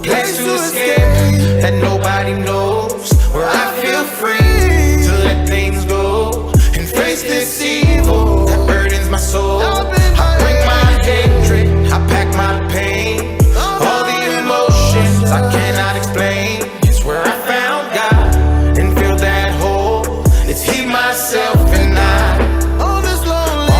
place to escape that nobody knows, where I feel free to let things go and face this evil that burdens my soul. I bring my hatred, I pack my pain, all the emotions I cannot explain. It's where I found God and filled that hole. It's He, myself, and I on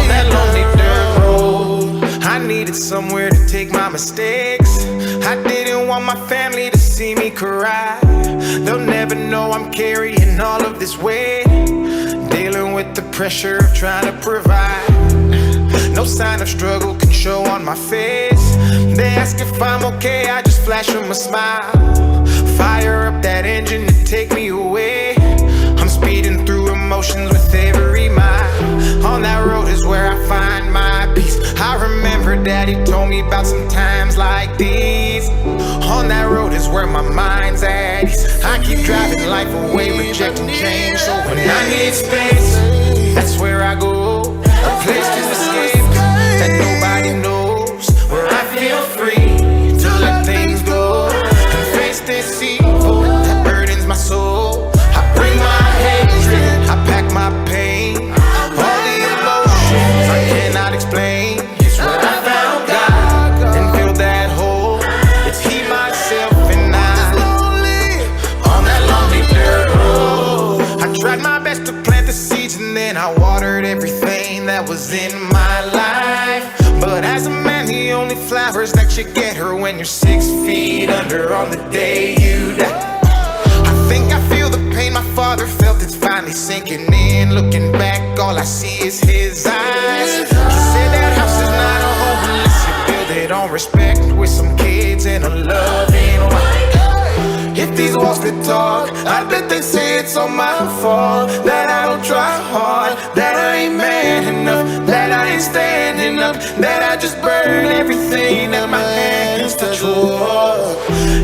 that lonely dirt road. I needed somewhere to take my mistakes. I didn't want my family to see me cry. They'll never know I'm carrying all of this weight, dealing with the pressure of trying to provide. No sign of struggle can show on my face. They ask if I'm okay, I just flash them a smile. Fire up that engine to take me away. I'm speeding through emotions with every mile. On that road is where I find my peace. I remember Daddy told me about some times like these. On that road is where my mind's at ease. I keep driving life away, rejecting change. So when I need space, that's where I go. A place to escape that nobody knows, where I feel free to let things go and face this evil that burdens my soul. I bring my hatred, I pack my pain, all the emotions I cannot explain. It's where I found God and filled that hole. It's He, myself, and I on that lonely dirt road. I tried my best to plant the seeds and then I watered everything that was in my life. But as a man, the only flowers that you get are when you're 6 feet under on the day you die. I think I feel the pain my father felt, it's finally sinking in. Looking back, all I see is his eyes. He said that house is not a home unless you build it on respect, with some kids and a loving wife. If these walls could talk, I bet they say it's all my fault, that I don't try hard, that I ain't man enough, that I ain't standing up, that I just burn everything that my hands touch.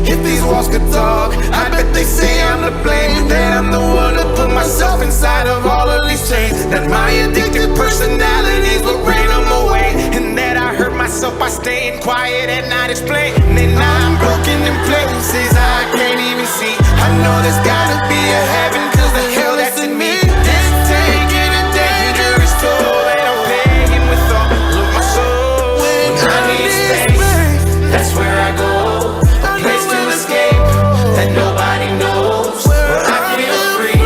If these walls could talk, I bet they say I'm to blame, that I'm the one who put myself inside of all of these chains, that my addictive personalities will bring them away, and that I hurt myself by staying quiet and not explaining. I'm broken in places I can't even see. I know there's gotta be a heaven, cause the hell that's in me. It's taking a dangerous toll, and I'm paying with all of my soul. When I need space, that's where I go. A place to escape that nobody knows, where I feel free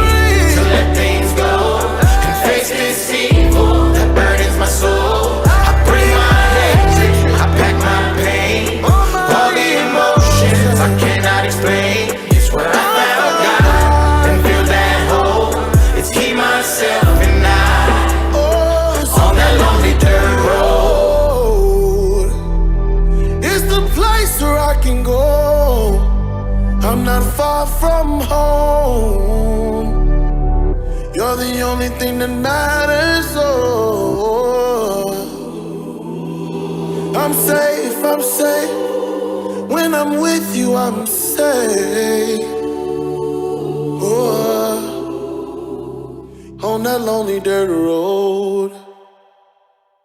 to let things go and face this evil that burdens my soul. I bring my hatred, I pack my pain, all the emotions I cannot explain. It's where I found God and filled that hole. It's He, myself, and I on that lonely dirt road. It's the place where I can go. I'm not far from home. You're the only thing that matters. Oh, I'm safe, I'm safe. When I'm with you, I'm safe. Oh, on that lonely dirt road.